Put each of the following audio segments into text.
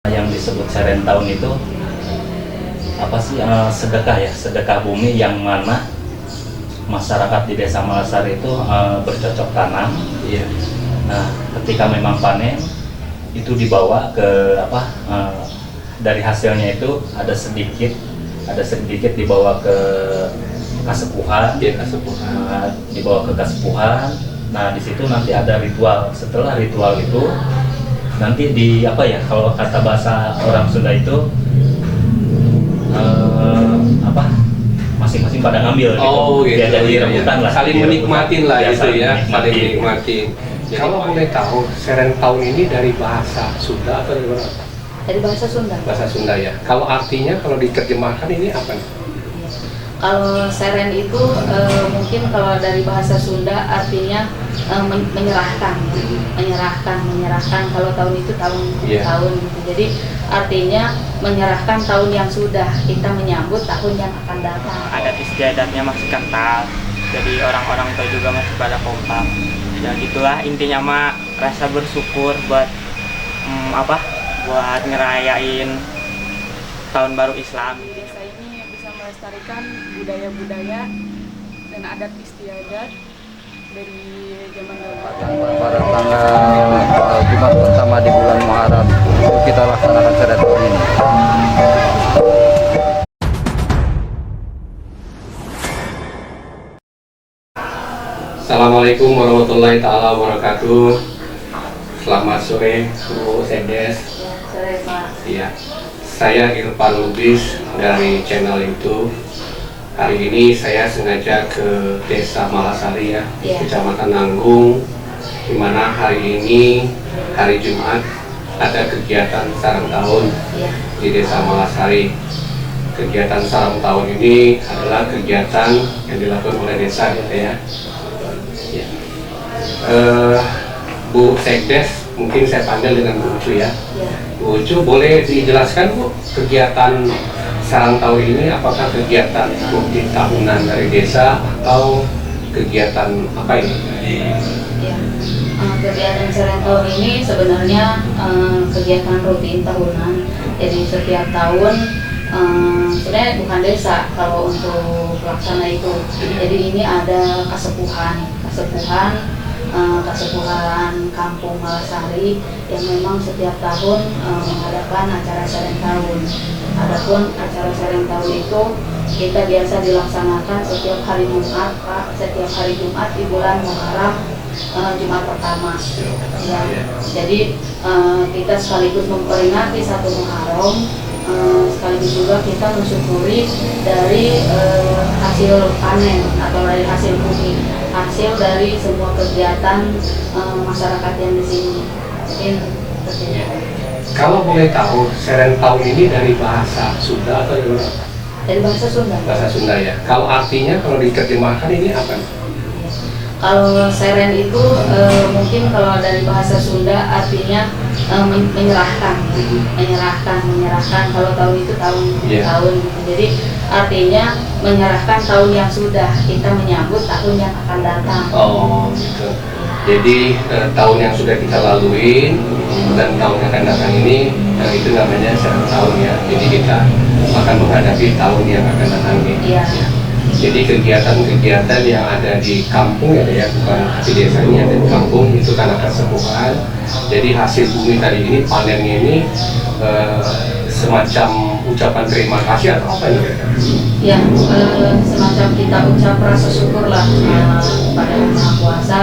Yang disebut Serentahun itu apa sih, sedekah ya, sedekah bumi yang mana masyarakat di Desa Malasari itu bercocok tanam. Iya. Nah, ketika memang panen itu dibawa ke dari hasilnya itu ada sedikit dibawa ke kasepuhan. Iya, kasepuhan. Dibawa ke kasepuhan. Nah, di situ nanti ada ritual. Setelah ritual itu nanti kalau kata bahasa orang Sunda itu masing-masing pada ngambil Oh gitu. gitu. Ya, jadi rebutan lah. Saling menikmatin lah itu ya, saling menikmatin. Kalau boleh tahu, Serentahun ini dari bahasa Sunda atau dari mana? Dari bahasa Sunda. Bahasa Sunda ya. Kalau artinya, kalau diterjemahkan ini apa nih? Kalau seren itu mungkin kalau dari bahasa Sunda artinya menyerahkan, menyerahkan. Kalau tahun itu tahun gitu. Jadi artinya menyerahkan tahun yang sudah, kita menyambut tahun yang akan datang. Adat istiadatnya masih kental, jadi orang-orang itu juga masih pada kompak. Ya gitulah intinya mah, rasa bersyukur buat buat ngerayain tahun baru Islam. Desa ini bisa melestarikan budaya-budaya dan adat istiadat dari zaman dahulu. Pada tanggal Jumat pertama di bulan Muharram itu kita laksanakan Serentahun ini. Assalamualaikum warahmatullahi taala wabarakatuh. Selamat sore, Bu Sedes. Ya, sore Pak. Iya. Saya Irfan Lubis dari channel YouTube. Hari ini saya sengaja ke Desa Malasari ya, Iya. Kecamatan Nanggung, di mana hari ini hari Jumat ada kegiatan sarang tahun Iya. di Desa Malasari. Kegiatan sarang tahun ini adalah kegiatan yang dilakukan oleh desa gitu ya. Ya. Bu Sekdes, mungkin saya panggil dengan Bu Ucu ya. Ya. Bu Ucu, boleh dijelaskan Bu, kegiatan sarang tahun ini apakah kegiatan rutin tahunan dari desa atau kegiatan apa ini? Ya. Kegiatan Serentahun ini sebenarnya kegiatan rutin tahunan. Jadi setiap tahun sebenarnya bukan desa kalau untuk pelaksana itu. Jadi ini ada kasepuhan Kampung Malasari yang memang setiap tahun mengadakan acara Serentahun. Adapun acara Serentahun itu kita biasa dilaksanakan setiap hari Jumat, Pak. Setiap hari Jumat di bulan Muharram, Jumat pertama. Ya. Jadi kita sekaligus memperingati 1 Muharram, sekaligus juga kita mensyukuri dari hasil panen atau dari hasil bumi, hasil dari semua kegiatan masyarakat yang di sini. Kalau boleh tahu, Serentahun ini dari bahasa Sunda atau dari mana? Dari bahasa Sunda. Bahasa Sunda ya. Kalau artinya, kalau diterjemahkan ini apa? Kalau seren itu mungkin kalau dari bahasa Sunda artinya menyerahkan. Kalau tahun itu tahun gitu. Jadi artinya menyerahkan tahun yang sudah, kita menyambut tahun yang akan datang. Oh gitu. Jadi tahun yang sudah kita lalui dan tahun yang akan datang ini itu namanya Serentahun ya. Jadi kita akan menghadapi tahun yang akan datang ini. Iya. Ya. Jadi kegiatan-kegiatan yang ada di kampung ya, bukan di desa ini, ada di kampung itu karena kasepuhan. Jadi hasil bumi tadi ini, panennya ini semacam ucapan terima kasih atau apa ini? Ya, semacam kita ucap rasa syukur lah pada Yang Maha Kuasa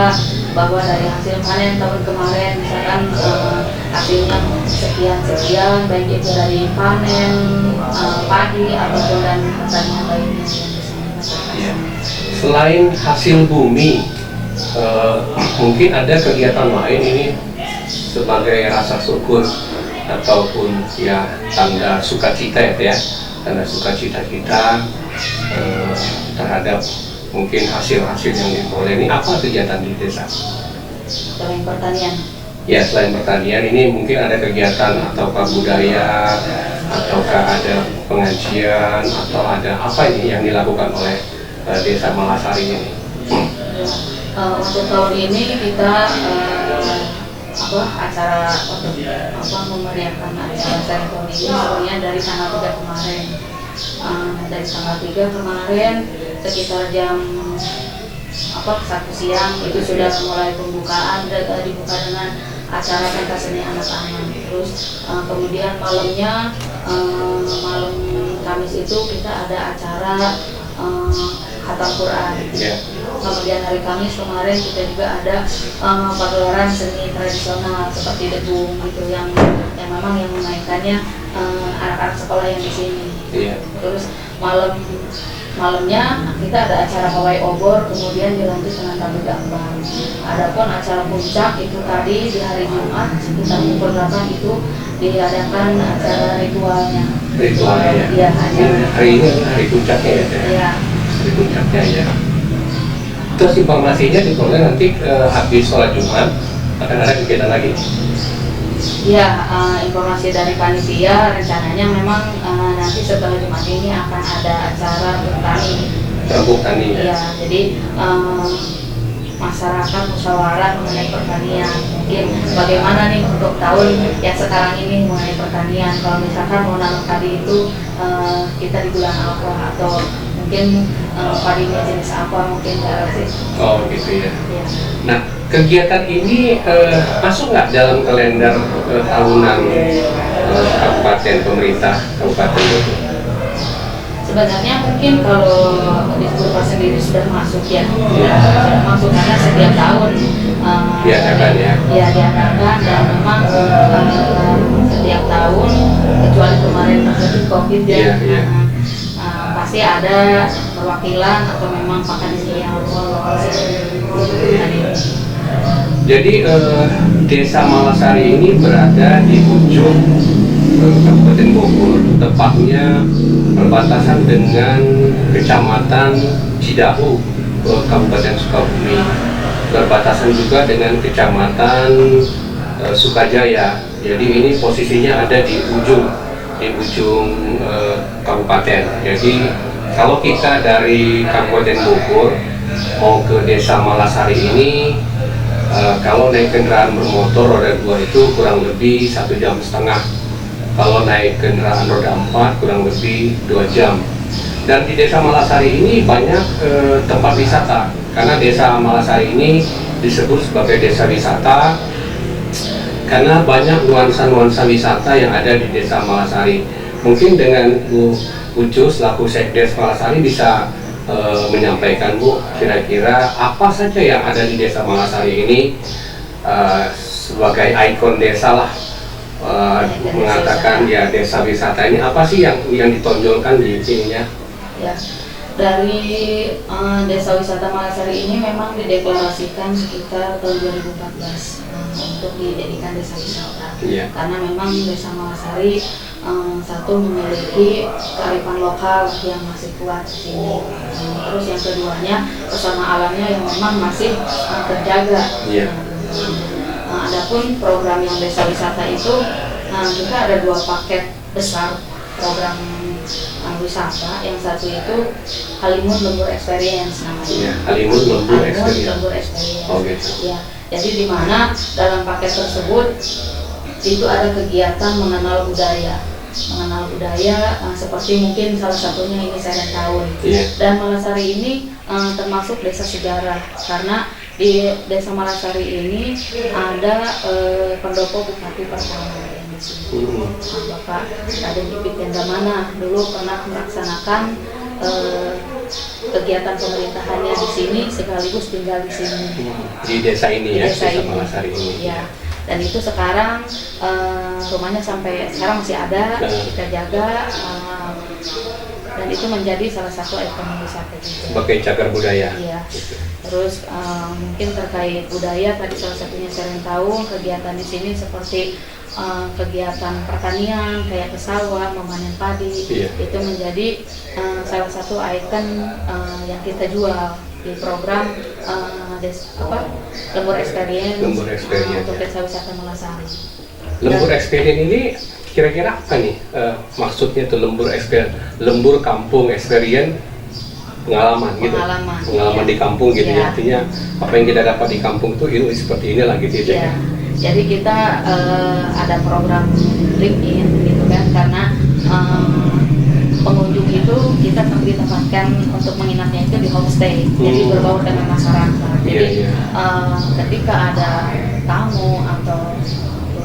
bahwa dari hasil panen tahun kemarin misalkan hasilnya sekian, baik itu dari panen padi ataupun dan pertanian lainnya. Ya. Selain hasil bumi, mungkin ada kegiatan lain ini sebagai rasa syukur ataupun ya tanda sukacita ya, tanda sukacita kita terhadap mungkin hasil-hasil yang diperoleh. Ini apa kegiatan di desa? Selain pertanian. Ya, selain pertanian ini mungkin ada kegiatan ataukah budaya ataukah ada pengajian atau ada apa ini yang dilakukan oleh Desa Malasari ini? Untuk tahun ini kita acara memeriahkan acara Serentau ini sebenarnya dari tanggal 3 kemarin. Dari tanggal 3 kemarin sekitar jam 1 siang itu sudah mulai pembukaan, dibuka dengan acara pentas seni anak-anak. Terus kemudian malamnya, malam Kamis itu kita ada acara khatam Quran. Kemudian hari Kamis kemarin kita juga ada pagelaran seni tradisional seperti debung gitu yang memang yang memainkannya anak-anak sekolah yang di sini. Terus malamnya kita ada acara pawai obor, kemudian dilanjut dengan tabu gambar. Adapun acara puncak itu tadi di hari Jumat sekitar pukul 8 itu diadakan acara ritualnya. Ya, hari ini hari puncaknya ya. Hari puncaknya ya. Terus informasinya di program nanti habis sholat Jumat akan ada kegiatan lagi. Ya, informasi dari panitia rencananya memang nanti setelah Jumat ini akan ada acara Rembuk Tani. Ya, jadi masyarakat musyawarah mengenai pertanian. Mungkin bagaimana nih untuk tahun yang sekarang ini mengenai pertanian. Kalau misalkan mau nanam padi itu kita di bulan apa, atau mungkin padinya jenis apa, mungkin sih. Oh gitu ya. Nah, kegiatan ini masuk nggak dalam kalender tahunan kabupaten, pemerintah kabupaten itu? Sebenarnya mungkin kalau di Purba sendiri sudah masuk ya, sudah masuk karena setiap tahun diadakan ya. Ya diadakan, dan memang setiap tahun kecuali kemarin terjadi COVID ya. Pasti ada perwakilan atau memang pakar yang Jadi Desa Malasari ini berada di ujung Kabupaten Bogor, tepatnya perbatasan dengan Kecamatan Cidahu, Kabupaten Sukabumi, berbatasan juga dengan Kecamatan Sukajaya. Jadi ini posisinya ada di ujung kabupaten. Jadi kalau kita dari Kabupaten Bogor mau ke Desa Malasari ini, kalau naik kendaraan bermotor roda 2 itu kurang lebih 1,5 jam. Kalau naik kendaraan roda 4 kurang lebih 2 jam. Dan di Desa Malasari ini banyak tempat wisata, karena Desa Malasari ini disebut sebagai desa wisata karena banyak nuansa-nuansa wisata yang ada di Desa Malasari. Mungkin dengan Bu Ucu selaku Sekdes Malasari bisa menyampaikan, Bu, kira-kira apa saja yang ada di Desa Malasari ini sebagai ikon desa lah, mengatakan ya desa wisata ini apa sih yang ditonjolkan di sininya? Ya, dari Desa Wisata Malasari ini memang dideklarasikan sekitar tahun 2014 untuk dijadikan desa wisata. Karena memang Desa Malasari satu memiliki kearifan lokal yang masih kuat di sini. Terus yang keduanya pesona alamnya yang memang masih terjaga. Adapun program yang desa wisata itu kita ada 2 paket besar program wisata. Yang satu itu Halimun Lembur Experience namanya. Halimun Lembur Experience. Oh, gitu. Ya, jadi di mana dalam paket tersebut itu ada kegiatan mengenal budaya seperti mungkin salah satunya ini Serentau. Dan Malasari ini termasuk desa sejarah karena di Desa Malasari ini ada pendopo bupati pertama yang di sini. Bapak Raden Ipit Yandamana dulu pernah melaksanakan kegiatan pemerintahannya di sini sekaligus tinggal di sini. Di desa ini ya, Desa Malasari ini. Ya. Dan itu sekarang rumahnya sampai sekarang masih ada, kita jaga, dan itu menjadi salah satu ikon wisata juga. Sebagai cagar budaya. Iya. Terus mungkin terkait budaya tadi salah satunya Serentau, kegiatan di sini seperti kegiatan pertanian kayak ke sawah, memanen padi, itu menjadi salah satu ikon yang kita jual di program Lembur Experience untuk Desa Wisata Malasari. Lembur Experience ini kira-kira apa nih maksudnya tuh Lembur Experience? Lembur Kampung Experience, pengalaman gitu. Pengalaman di kampung gitu ya. Artinya apa yang kita dapat di kampung tuh ini seperti inilah gitu ya. Jadi kita ada program live in gitu kan, karena pengunjung itu kita ditempatkan untuk menginapnya itu di homestay, jadi berbaur dengan masyarakat. Jadi ketika ada tamu atau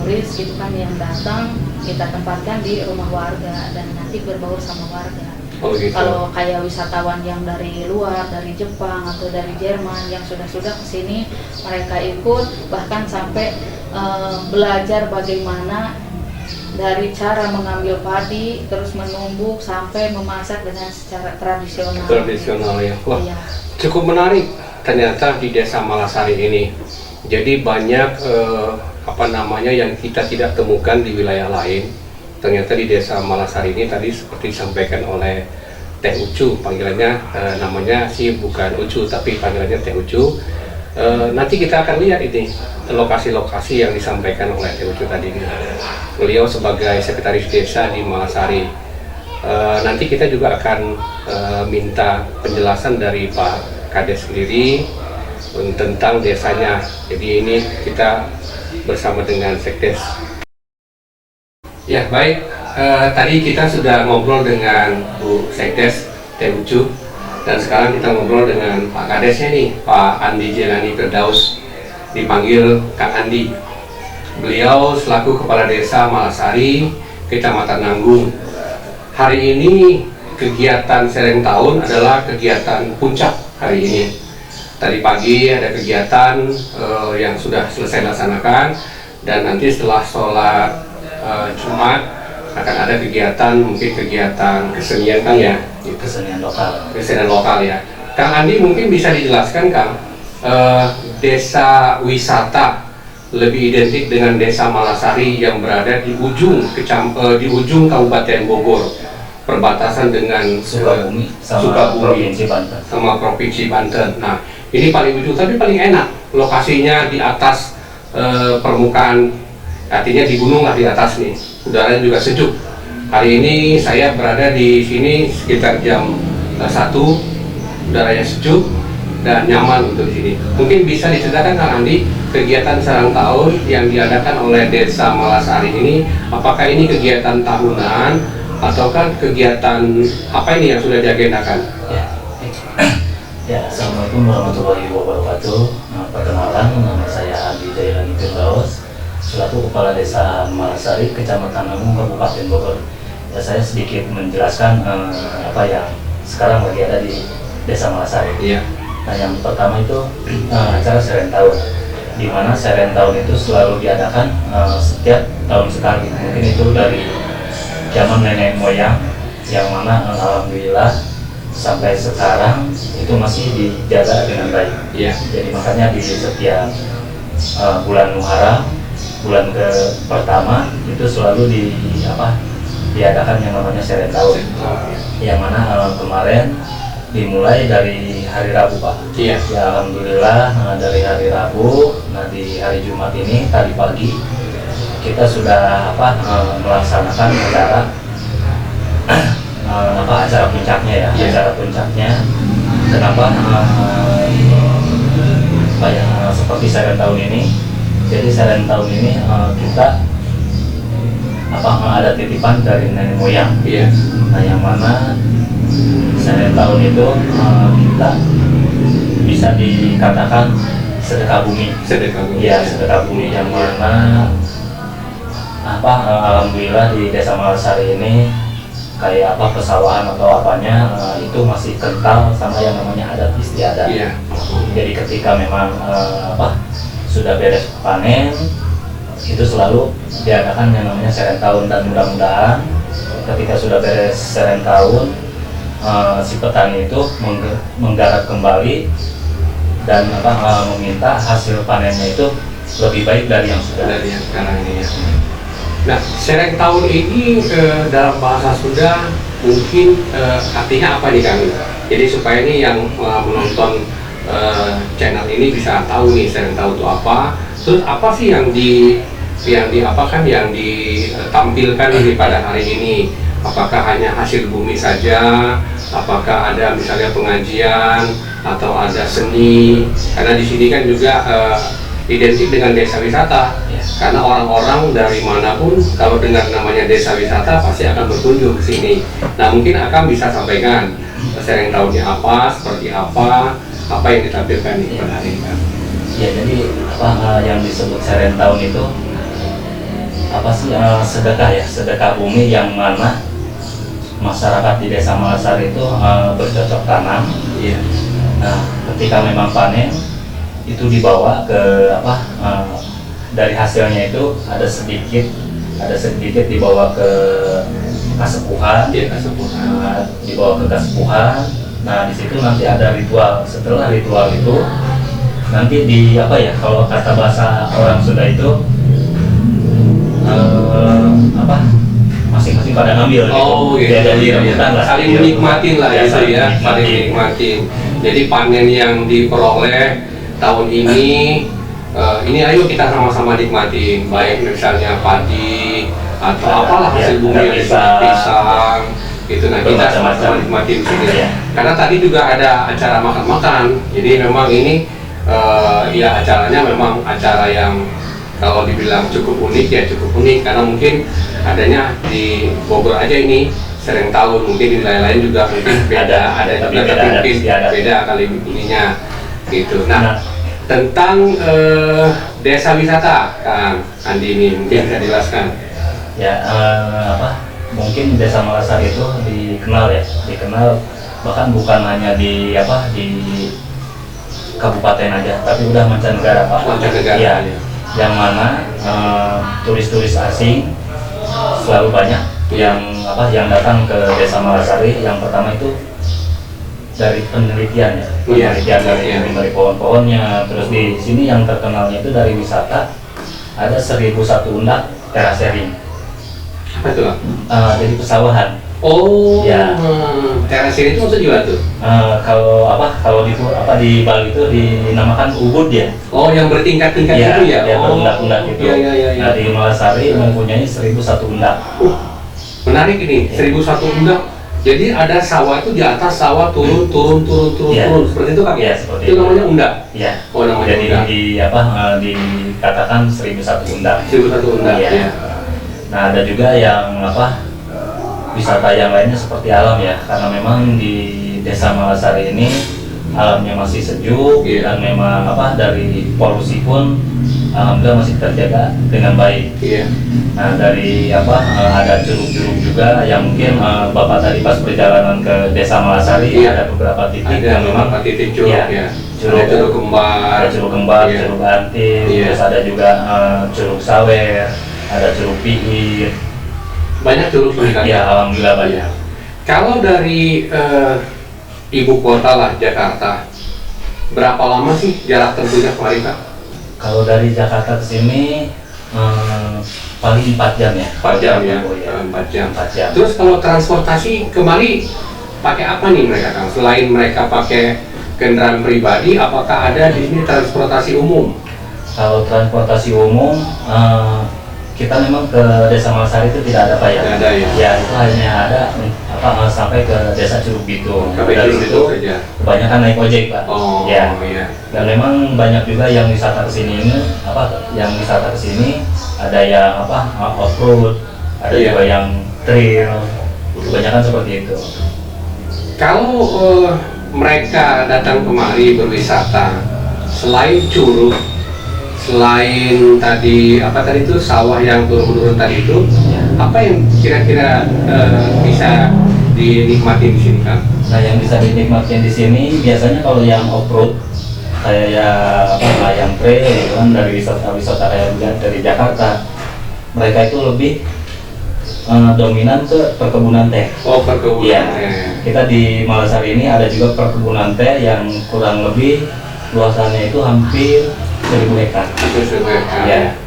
turis gitu kan yang datang, kita tempatkan di rumah warga dan nanti berbaur sama warga. Oh, gitu. Kalau kayak wisatawan yang dari luar, dari Jepang atau dari Jerman yang sudah kesini, mereka ikut bahkan sampai belajar bagaimana dari cara mengambil padi, terus menumbuk sampai memasak dengan secara tradisional. Tradisional ya. Wah, iya. Cukup menarik ternyata di Desa Malasari ini. Jadi banyak yang kita tidak temukan di wilayah lain. Ternyata di Desa Malasari ini tadi seperti disampaikan oleh Teh Ucu, panggilannya namanya sih bukan Ucu tapi panggilannya Teh Ucu. Nanti kita akan lihat ini lokasi-lokasi yang disampaikan oleh Teh Ucu tadi. Beliau sebagai sekretaris desa di Malasari. Nanti kita juga akan minta penjelasan dari Pak Kades sendiri tentang desanya. Jadi ini kita bersama dengan Sekdes. Ya baik, tadi kita sudah ngobrol dengan Bu Sekdes Teh Ucu, dan sekarang kita ngobrol dengan Pak Kadesnya nih, Pak Andi Jelani Firdaus, dipanggil Kang Andi. Beliau selaku Kepala Desa Malasari, Kecamatan Nanggung. Hari ini kegiatan Sereng Tahun adalah kegiatan puncak hari ini. Tadi pagi ada kegiatan yang sudah selesai dilaksanakan, dan nanti setelah sholat Jumat akan ada kegiatan, mungkin kegiatan kesenian Kang ya, Kesenian lokal. kesenian lokal ya. Kang Andi mungkin bisa dijelaskan Kang, desa wisata lebih identik dengan Desa Malasari yang berada di ujung Kabupaten Bogor, perbatasan dengan Sukabumi sama Sukabumi Provinsi Banten. sama Provinsi Banten. Nah, ini paling ujung tapi paling enak. Lokasinya di atas permukaan, artinya di gunung lah di atas nih. Udaranya juga sejuk. Hari ini saya berada di sini sekitar jam 1, udaranya sejuk dan nyaman untuk di sini. Mungkin bisa diceritakan Kang Andi, kegiatan Sereng Tahun yang diadakan oleh Desa Malasari ini, apakah ini kegiatan tahunan ataukah kegiatan apa ini yang sudah diagendakan? Ya, Assalamualaikum warahmatullahi wabarakatuh. Perkenalan, nama saya Andi Jelani Firdaus, selaku Kepala Desa Malasari, Kecamatan Nanggung, Kabupaten Bogor. Ya, saya sedikit menjelaskan apa yang sekarang lagi ada di Desa Malasari. Iya. Nah, yang pertama itu acara Sereng Tahun, di mana Sereng Tahun itu selalu diadakan setiap tahun sekali. Mungkin itu dari zaman nenek moyang, yang mana alhamdulillah sampai sekarang itu masih dijaga dengan baik. Iya. Jadi makanya di setiap bulan Muharram, bulan pertama itu selalu diadakan yang namanya Sereng Tahun, yang mana kemarin dimulai dari hari Rabu Pak. Iya. Ya alhamdulillah, dari hari Rabu, di hari Jumat ini tadi pagi kita sudah melaksanakan acara puncaknya ya. Iya. Acara puncaknya. Kenapa seperti Sereng Tahun ini? Jadi Sereng Tahun ini kita ada titipan dari nenek moyang. Iya. Nah, yang mana Sereng Tahun itu kita bisa dikatakan sedekah bumi. Sedekah bumi. Iya, sedekah bumi, yang mana alhamdulillah di Desa Malasari ini kayak pesawahan atau apanya itu masih kental sama yang namanya adat istiadat. Iya. Jadi ketika memang sudah beres panen, itu selalu diadakan yang namanya Sereng Tahun, dan mudah-mudahan ketika sudah beres Sereng Tahun, si petani itu menggarap kembali dan meminta hasil panennya itu lebih baik dari yang sudah. Dari yang sekarang ini ya. Nah, Sereng Tahun ini dalam bahasa Sunda mungkin artinya apa nih Kang? Jadi supaya ini yang menonton channel ini bisa tahu nih Sereng Tahun itu apa. Terus apa sih yang ditampilkan ini pada hari ini? Apakah hanya hasil bumi saja? Apakah ada misalnya pengajian atau ada seni? Karena di sini kan juga identik dengan desa wisata. Karena orang-orang dari manapun kalau dengar namanya desa wisata pasti akan berkunjung ke sini. Nah, mungkin Akang bisa sampaikan sereng tahunnya apa, seperti apa yang ditampilkan di pada hari ini. Ya, jadi yang disebut sereng tahun itu apa sih, sedekah ya, sedekah bumi yang mana masyarakat di Desa Malasari itu bercocok tanam. Iya. Nah, ketika memang panen itu dibawa ke dari hasilnya itu ada sedikit dibawa ke kasepuhan. Iya, kasepuhan. Dibawa ke kasepuhan. Nah, di situ nanti ada ritual. Setelah ritual itu nanti kalau kata bahasa orang Sunda itu masing-masing pada ngambil Oh, gitu. iya, Jadi iya, rebutan lah. saling Jadi menikmatin lah ya, gitu ya, saling menikmatin. Jadi panen yang diperoleh tahun ini ayo kita sama-sama nikmatin, baik misalnya padi atau apalah hasil bumi yang pisang gitu. Nah, kita sama-sama nikmatin sini. Ya. Karena tadi juga ada acara makan-makan, jadi memang ini ya acaranya memang acara yang kalau dibilang cukup unik ya cukup unik, karena mungkin adanya di Bogor aja ini sereng tahun, mungkin di lain-lain juga mungkin ada juga, tapi mungkin beda kali ininya gitu. Nah, tentang desa wisata, Kang Andi ini mungkin bisa dijelaskan. Ya, mungkin Desa Malasari itu dikenal bahkan bukan hanya di kabupaten aja, tapi udah mancanegara, Pak. Mancanegara. Ya, yang mana turis-turis asing selalu banyak yang datang ke Desa Malasari. Yang pertama itu dari penelitian ya, dari pohon-pohonnya. Terus di sini yang terkenalnya itu dari wisata, ada 1001 undak terasering. Apa itu, Pak? Jadi pesawahan. Oh, Ya. Terasering itu maksudnya gimana tuh? Kalau di Bali itu dinamakan ubud ya. Oh, yang bertingkat-tingkat Ya, itu ya? yang berundak-undak itu. Iya. Nah, di Malasari mempunyai 1001 undak. Menarik ini, 1001 undak. Jadi ada sawah itu di atas sawah turun Ya. seperti itu, Kang? Ya, seperti itu. Namanya undak. Ya. Oh, namanya Jadi undak. dikatakan 1001 undak. 1001 undak. Iya. Ya. Nah, ada juga yang wisata yang lainnya seperti alam ya, karena memang di Desa Malasari ini alamnya masih sejuk. Iya. Dan memang dari polusi pun alhamdulillah masih terjaga dengan baik. Iya. Nah, dari ada curug-curug juga yang mungkin Bapak tadi pas perjalanan ke Desa Malasari Iya. ada beberapa titik Ada yang memang beberapa titik curug Iya. ya. Curug- Ada curug kembar. ada curug kembar, Iya. curug antin, Iya. terus ada juga curug sawer, ada curug piit. Banyak curug ini, Kang? Ya, alhamdulillah banyak. Kalau dari ibu kota lah, Jakarta, berapa lama sih jarak tempuhnya kemarin, Kak? Kalau dari Jakarta ke sini paling 4 jam ya. 4 jam ya? Oh, ya. 4 jam. 4 jam. Terus kalau transportasi kemari pakai apa nih mereka, Kang? Selain mereka pakai kendaraan pribadi, apakah ada di sini transportasi umum? Kalau transportasi umum kita memang ke Desa Malasari itu tidak ada Pak ya. Tidak ada ya? Ya, itu hanya ada sampai ke Desa Curug Bitung. Sampai Dari Curug situ Bitung saja? kebanyakan naik ojek Pak. Oh, Ya. iya. Dan memang banyak juga yang wisata kesini ada yang off-road, ada Iya. juga yang trail, kebanyakan seperti itu. Kalau mereka datang kemari berwisata, selain curug, selain tadi itu sawah yang turun-turun tadi itu, apa yang kira-kira bisa dinikmati di sini, Kang? Nah, yang bisa dinikmatin di sini biasanya kalau yang off-road kayak yang trail gitu kan, dari wisata kayak dari Jakarta, mereka itu lebih dominan ke perkebunan teh. Oh, perkebunan. Iya. Kita di Malasari ini ada juga perkebunan teh yang kurang lebih luasannya itu hampir 1000 hektar. Ya.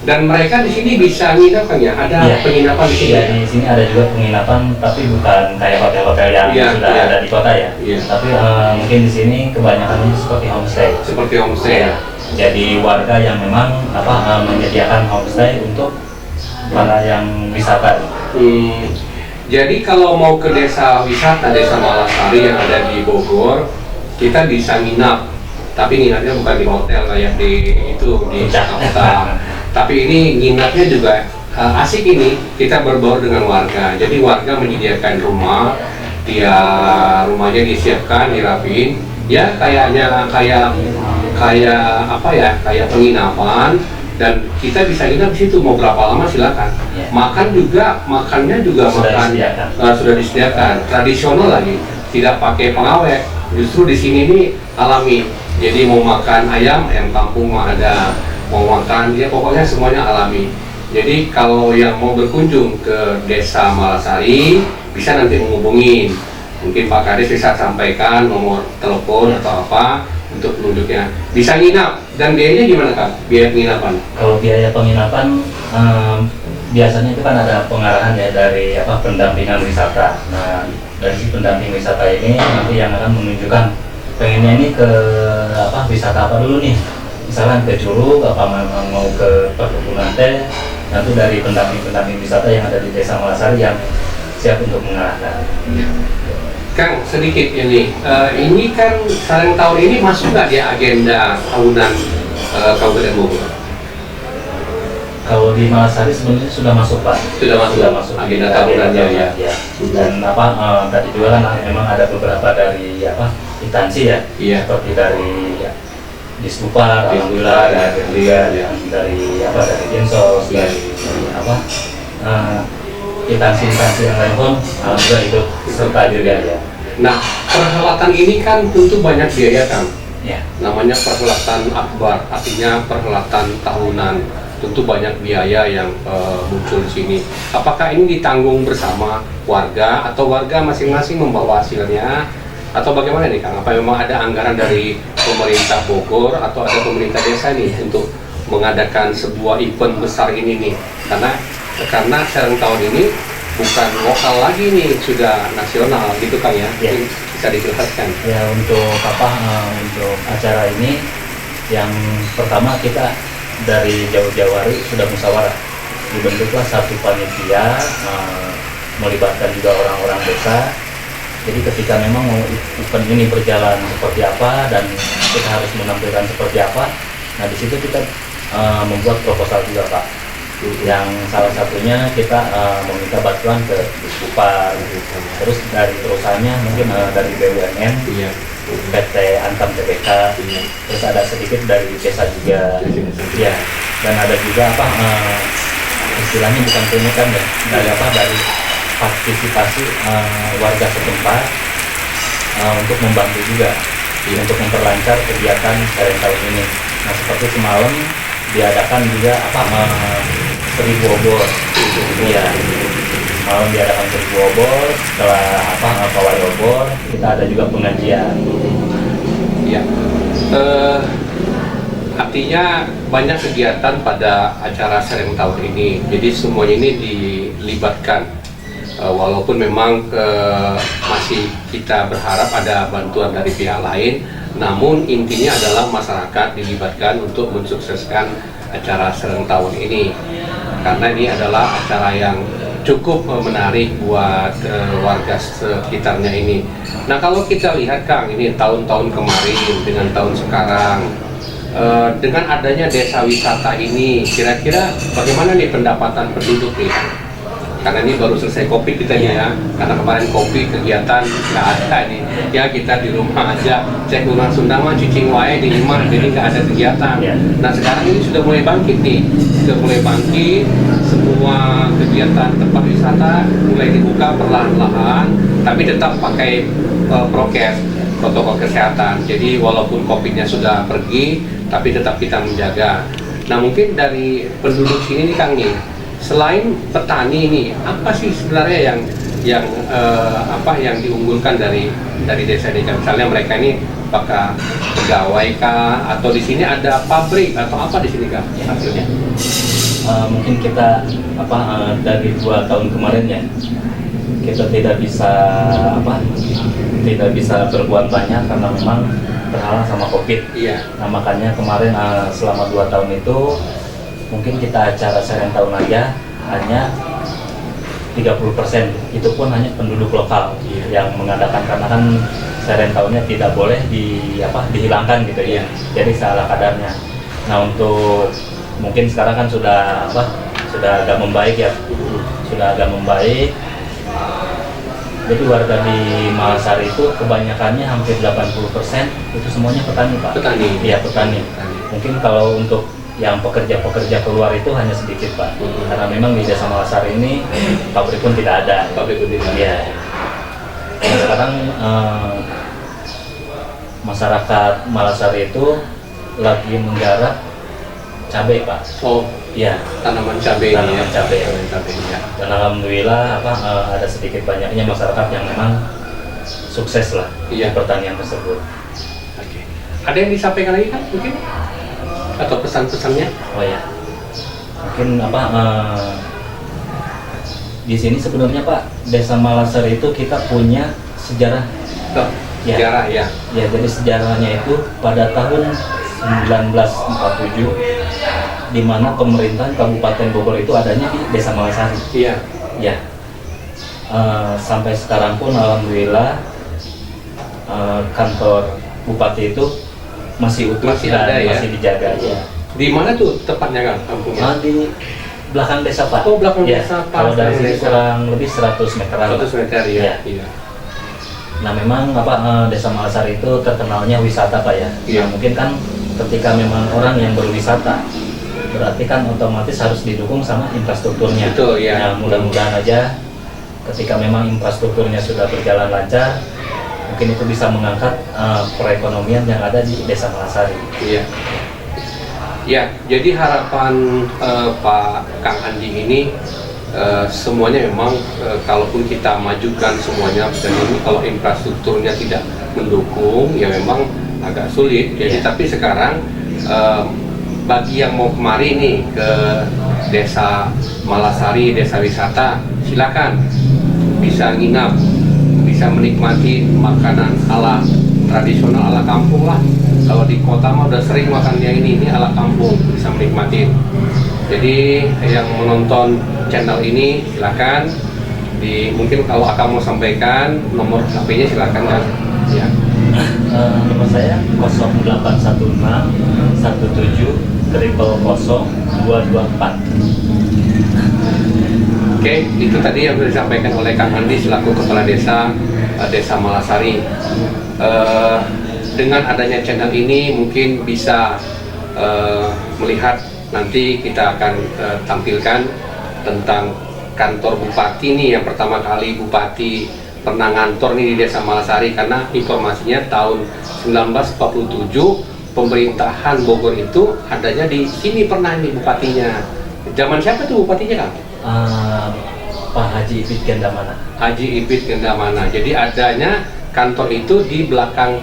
Dan mereka di sini bisa nginap, kan ya? Ada Iya. penginapan di sini. Iya, di sini ada juga penginapan, tapi bukan kayak hotel-hotel yang Iya, sudah iya. ada di kota ya. Iya. Tapi mungkin di sini kebanyakannya seperti homestay. Seperti homestay. Ya. Jadi warga yang memang menyediakan homestay untuk para yang wisata. Jadi kalau mau ke desa wisata, Desa Malasari yang ada di Bogor, kita bisa nginap tapi nginapnya bukan di hotel kayak di itu di Jakarta. Tapi ini nginapnya juga asik ini, kita berbaur dengan warga. Jadi warga menyediakan rumah, dia rumahnya disiapkan, dirapiin, ya kayaknya kayak apa ya, kayak penginapan. Dan kita bisa nginap di situ, mau berapa lama silakan. Makannya juga sudah disediakan, tradisional lagi, tidak pakai pengawet. Justru di sini nih alami. Jadi mau makan ayam kampung mah ada, mau makan ya pokoknya semuanya alami. Jadi kalau yang mau berkunjung ke Desa Malasari bisa nanti menghubungin. Mungkin Pak Kades bisa sampaikan nomor telepon atau apa untuk penduduknya. Bisa nginap, dan biayanya gimana Kak? Biaya penginapan? Kalau biaya penginapan biasanya itu kan ada pengarahan ya dari pendampingan wisata. Nah, dari si pendamping wisata ini nanti yang akan menunjukkan pengennya ini ke wisata apa dulu nih. Misalkan ke Curug, memang mau ke perkebunan teh. Nanti dari pendamping wisata yang ada di Desa Malasari yang siap untuk mengarahkan. Kang, sedikit ini kan Sareng tahun ini masuk nggak di agenda tahunan Kabupaten Bogor? Kalau di Malasari sebenarnya sudah masuk Pak. Sudah masuk agenda tahunannya ya. Dan tadi juga kan memang ada beberapa dari instansi ya, seperti dari Disupar, alhamdulillah, dari Dinsos, dari instansi yang lain pun alhamdulillah ikut serta juga ya. Nah, perhelatan ini kan tentu banyak biaya Kang. Ya. Namanya perhelatan akbar, artinya perhelatan tahunan. Tentu banyak biaya yang muncul di sini. Apakah ini ditanggung bersama warga atau warga masing-masing membawa hasilnya? Atau bagaimana nih Kang? Apa memang ada anggaran dari pemerintah Bogor atau ada pemerintah desa nih untuk mengadakan sebuah event besar ini nih? Karena Sareng tahun ini bukan lokal lagi nih, sudah nasional gitu Kang ya? Bisa dijelaskan? Ya, untuk untuk acara ini yang pertama kita dari jauh-jauh hari sudah musyawarah, dibentuklah satu panitia melibatkan juga orang-orang desa. Jadi ketika memang mau event ini berjalan seperti apa dan kita harus menampilkan seperti apa, nah di situ kita membuat proposal juga Pak. Yang salah satunya kita meminta bantuan ke Disupar, terus dari perusahaannya mungkin dari BUMN, PT Antam TBK, terus ada sedikit dari desa juga, ya. Dan ada juga istilahnya bukan pungutan ya, dari partisipasi warga setempat untuk membantu juga untuk memperlancar kegiatan Sareng tahun ini. Nah, seperti semalam diadakan juga 1000 obor, ya. Malam diadakan 1000 obor, setelah pawai obor kita ada juga pengajian. Ya, artinya banyak kegiatan pada acara Sareng tahun ini. Jadi semuanya ini dilibatkan. Walaupun memang masih kita berharap ada bantuan dari pihak lain, namun intinya adalah masyarakat dilibatkan untuk mensukseskan acara Sareng tahun ini. Karena ini adalah acara yang cukup menarik buat warga sekitarnya ini. Nah, kalau kita lihat Kang, ini tahun-tahun kemarin dengan tahun sekarang, dengan adanya desa wisata ini, kira-kira bagaimana nih pendapatan penduduk nih? Karena ini baru selesai Covid kita nih ya, karena kemarin Covid kegiatan nggak ada nih, ya kita di rumah aja, cek ulang Sunda mah cicing wae di rumah, jadi nggak ada kegiatan. Nah, sekarang ini sudah mulai bangkit nih, semua kegiatan tempat wisata mulai dibuka perlahan-lahan, tapi tetap pakai prokes, protokol kesehatan. Jadi walaupun Covid-nya sudah pergi, tapi tetap kita menjaga. Nah, mungkin dari penduduk sini nih Kang nih, selain petani ini, apa sih sebenarnya yang diunggulkan dari desa ini? Misalnya mereka ini apakah pegawai kah, atau di sini ada pabrik atau apa di sini Kak hasilnya? Mungkin kita dari 2 tahun kemarin ya, kita tidak bisa berbuat banyak karena memang terhalang sama Covid. Iya. Nah, makanya kemarin selama 2 tahun itu mungkin kita acara Sareng tahun aja hanya 30%, itu pun hanya penduduk lokal yang mengadakan, karena kan tahunnya tidak boleh dihilangkan gitu ya. Jadi salah kadarnya. Nah untuk mungkin sekarang kan sudah agak membaik ya, sudah agak membaik. Jadi warga di Malasari itu kebanyakannya hampir 80% itu semuanya petani Pak. Petani. Iya petani. Mungkin kalau untuk yang pekerja keluar itu hanya sedikit Pak. Karena memang di Desa Malasari ini pabrik pun tidak ada. Pabrik pun tidak ada. Iya. Nah, sekarang masyarakat Malasari itu lagi menggarap cabai Pak. Oh, Iya. tanaman cabai ini ya. Tanaman cabai. Tanaman cabai ya. Dan alhamdulillah ada sedikit banyaknya masyarakat yang memang sukses lah di pertanian tersebut. Oke. Ada yang disampaikan lagi kan mungkin? Atau pesan-pesannya? Oh ya, mungkin di sini sebenarnya Pak, Desa Malasari itu kita punya sejarah. Ya. Sejarah ya. Ya, jadi sejarahnya itu pada tahun 1947 di mana pemerintahan Kabupaten Bogor itu adanya di Desa Malasari. Iya. Ya. Sampai sekarang pun alhamdulillah kantor bupati itu masih utuh Masih dan ada ya? masih dijaga ya. Di mana tuh tepatnya Kang kampungnya? Di belakang desa Pak. Oh, belakang Ya, desa Pak. kalau dari sini Desa. kurang lebih 100 meteran. 100 meter ya. Ya. Iya. Nah memang Desa Malasari itu terkenalnya wisata Pak ya. Iya. Nah, mungkin kan ketika memang orang yang berwisata berarti kan otomatis harus didukung sama infrastrukturnya. Betul ya. Nah mudah-mudahan aja ketika memang infrastrukturnya sudah berjalan lancar, mungkin itu bisa mengangkat perekonomian yang ada di Desa Malasari. Iya. Ya, jadi harapan Pak Kang Andi ini semuanya memang kalaupun kita majukan semuanya dan ini kalau infrastrukturnya tidak mendukung ya memang agak sulit. Jadi tapi sekarang bagi yang mau kemari nih ke Desa Malasari, desa wisata, silakan bisa nginap, bisa menikmati makanan ala tradisional ala kampung lah. Kalau di kota mah udah sering makan yang ini ala kampung, bisa menikmati. Jadi yang menonton channel ini silakan mungkin kalau akan mau sampaikan nomor HP-nya silakan kan. Ya. Nomor saya 0816 17 000224. Oke, itu tadi yang sudah disampaikan oleh Kang Andi selaku Kepala Desa Desa Malasari. Dengan adanya channel ini mungkin bisa melihat nanti kita akan tampilkan tentang kantor bupati nih yang pertama kali bupati pernah ngantor nih di Desa Malasari karena informasinya tahun 1947 pemerintahan Bogor itu adanya di sini pernah nih bupatinya. Zaman siapa tuh bupatinya Kang? Pak Haji Ipit Gendamana. Haji Ipit Gendamana. Jadi adanya kantor itu di belakang,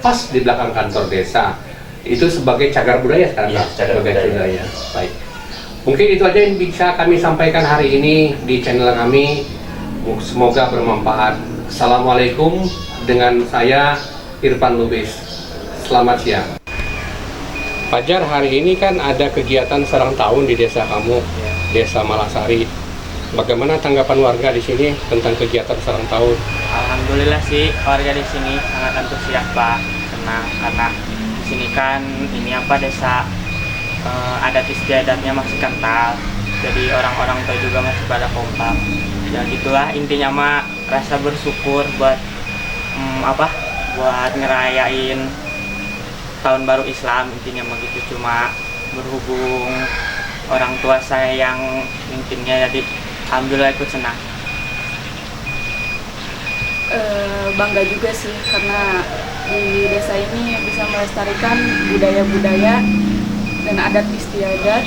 pas di belakang kantor desa. Itu sebagai cagar budaya sekarang. Iya, cagar sebagai budaya. Baik. Mungkin itu aja yang bisa kami sampaikan hari ini di channel kami. Semoga bermanfaat. Assalamualaikum, dengan saya Irfan Lubis. Selamat siang. Fajar, hari ini kan ada kegiatan sarang tahun di desa kamu, Desa Malasari. Bagaimana tanggapan warga di sini tentang kegiatan sarang tahun? Alhamdulillah sih warga di sini sangat antusias Pak, senang karena di sini kan desa adat istiadatnya masih kental, jadi orang-orang tua juga masih pada kompak. Ya gitulah intinya mah rasa bersyukur buat buat ngerayain tahun baru Islam, intinya begitu. Cuma berhubung orang tua saya yang intinya, jadi alhamdulillah ikut senang. Bangga juga sih karena di desa ini bisa melestarikan budaya-budaya dan adat istiadat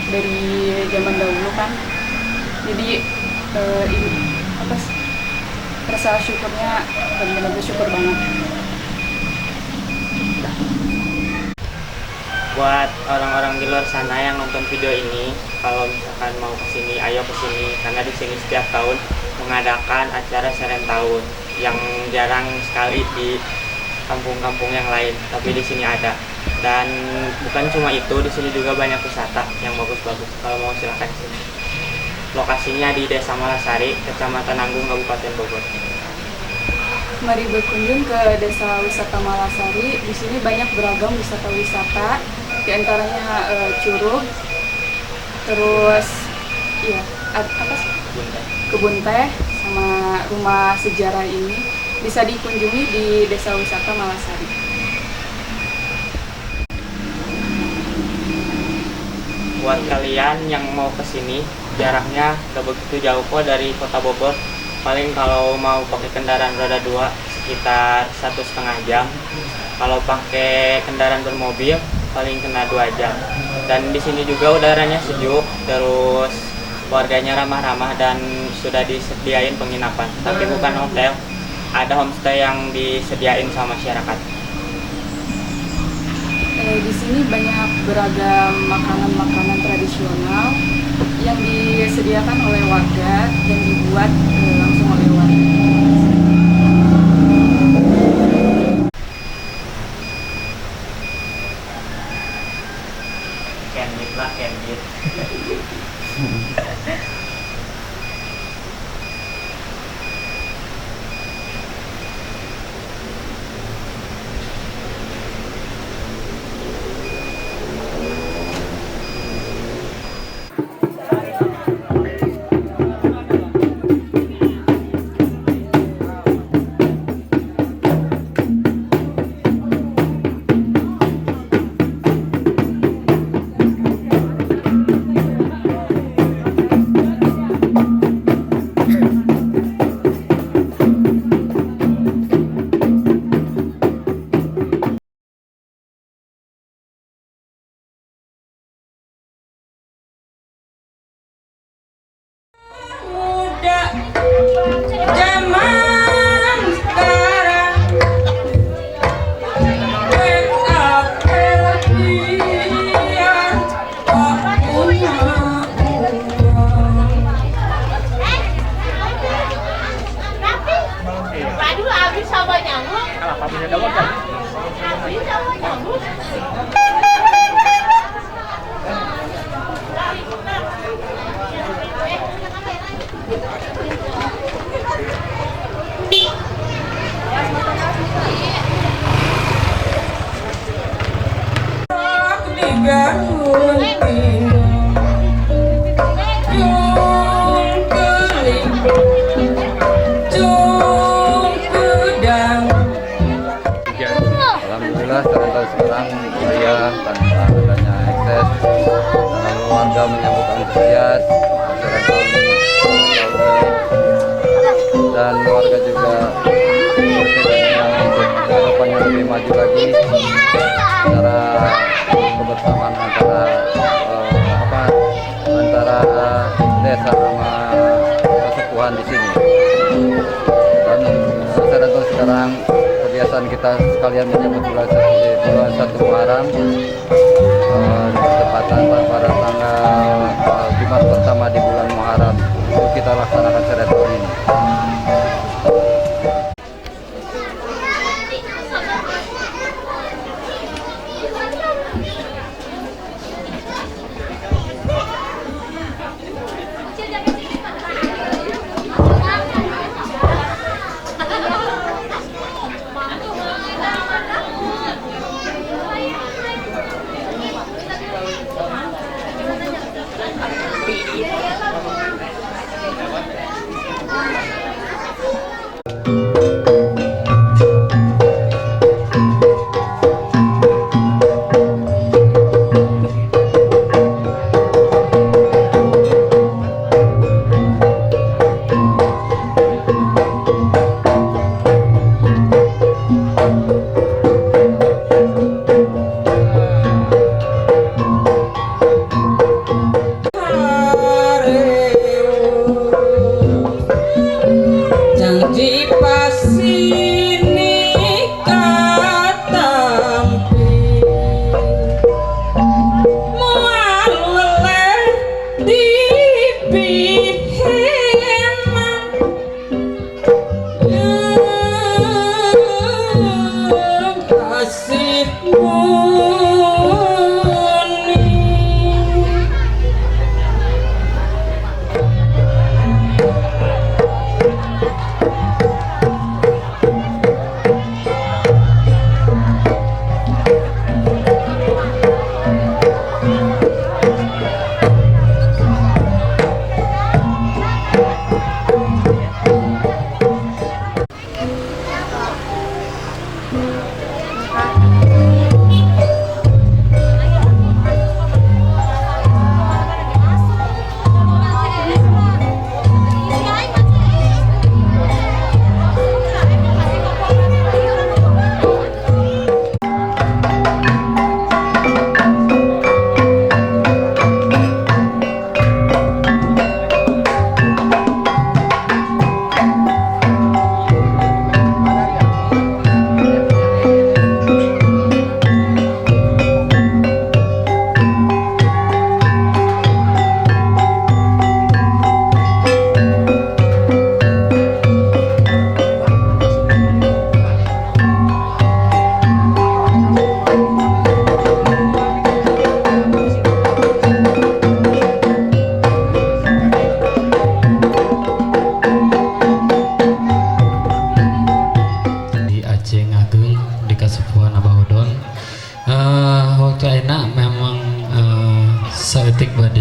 dari zaman dahulu kan. Jadi rasa syukurnya benar-benar bersyukur banget. Buat orang-orang di luar sana yang nonton video ini, kalau misalkan mau kesini, ayo kesini karena di sini setiap tahun mengadakan acara serent tahun yang jarang sekali di kampung-kampung yang lain, tapi di sini ada. Dan bukan cuma itu, di sini juga banyak wisata yang bagus-bagus. Kalau mau silakan sini. Lokasinya di Desa Malasari, Kecamatan Nanggung, Kabupaten Bogor. Mari berkunjung ke Desa Wisata Malasari. Di sini banyak beragam wisata-wisata, di antaranya curug, terus ya apa sih? Kebun teh sama rumah sejarah ini bisa dikunjungi di Desa Wisata Malasari. Buat kalian yang mau ke sini, jaraknya gak begitu jauh kok dari Kota Bogor. Paling kalau mau pakai kendaraan roda 2 sekitar 1,5 jam. Kalau pakai kendaraan bermobil paling kena 2 jam. Dan di sini juga udaranya sejuk, terus warganya ramah-ramah dan sudah disediain penginapan. Tapi bukan hotel, ada homestay yang disediain sama masyarakat. Di sini banyak beragam makanan-makanan tradisional yang disediakan oleh warga dan dibuat langsung oleh warga. Candid lah, candid. Alhamdulillah sekarang meriah tanpa adanya ekses, dan warga menyambut antusias sekarang tahun ini, dan warga juga berkeinginan untuk kedepannya lebih maju lagi secara kebersamaan antara desa sama kesepuhan di sini. Dan sekarang kebiasaan kita sekalian menyambut bulan 1 Muharram, tepatan pada tanggal Jumat pertama di bulan Muharram itu kita laksanakan seret tahun ini.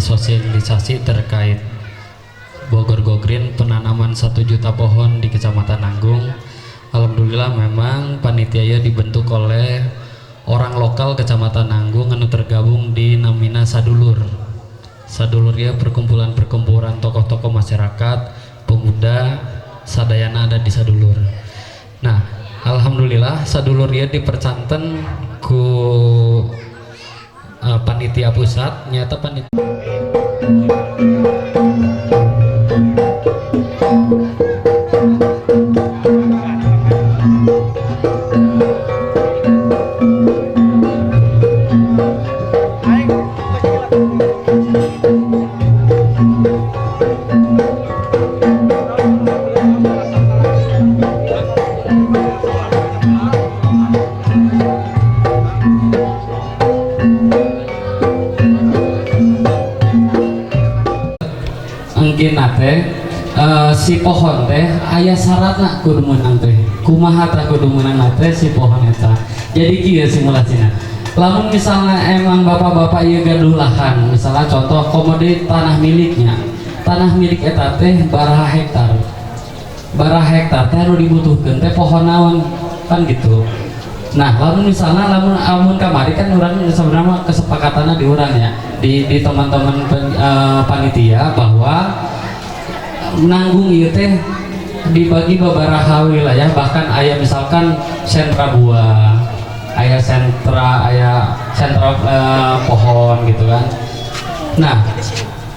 sosialisasi terkait Bogor Go Green, penanaman 1 juta pohon di Kecamatan Nanggung. Alhamdulillah memang panitia dibentuk oleh orang lokal Kecamatan Nanggung anu tergabung di namina Sadulur. Sadulur ya perkumpulan tokoh-tokoh masyarakat, pemuda, sadayana ada di Sadulur. Nah, alhamdulillah Sadulur ya dipercanten ku panitia pusat, nyata panitia si pohon teh aya syaratna kudu meunang teh. Kumaha tah kudu meunang teh si pohon eta. Jadi kieu simulasinya. Lamun misalnya emang bapak-bapak ieu gaduh lahan, misalnya contoh komodit tanah miliknya. Tanah milik eta teh baraha hektar. Baraha hektar teh anu dibutuhkeun teh pohon naon kan gitu. Nah, lamun misalnya lamun kamari kan urang sebenarnya kesepakatannya di urang ya. Di teman-teman panitia bahwa Nanggung ieu teh dibagi babaraha wilayah, bahkan aya misalkan sentra buah, aya sentra pohon gitu kan. Nah,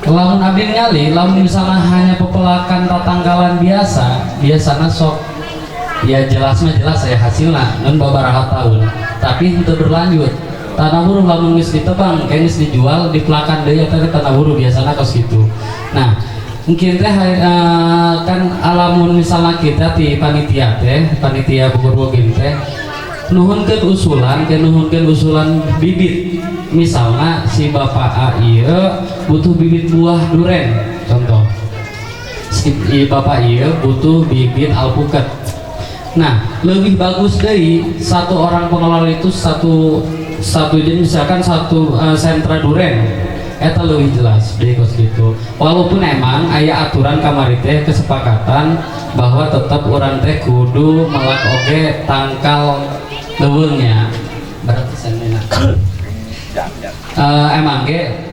lamun abdi ningali lamun misalnya hanya pepelakan tatanggalan biasana sok ya jelas ya hasilna ngan babaraha tahun, tapi henteu berlanjut. Tanah buruh lamun geus ditebang geus dijual dipelakan deui eta tanah buruh biasana kos gitu. Nah, mungkin teh kan alamun misalnya kita di panitia Bogor Go Green teh nuhunkeun usulan bibit. Misalnya si bapak A ieu butuh bibit buah duren contoh, si bapak ieu butuh bibit alpukat. Nah, lebih bagus deui satu orang pengelola itu satu jenis, misalkan satu sentra duren eta lebih jelas deh kos gitu. Walaupun emang aya aturan kamari teh kesepakatan bahwa tetap orang teh kudu melak oge tangkal leuweungnya berarti sanena emang ge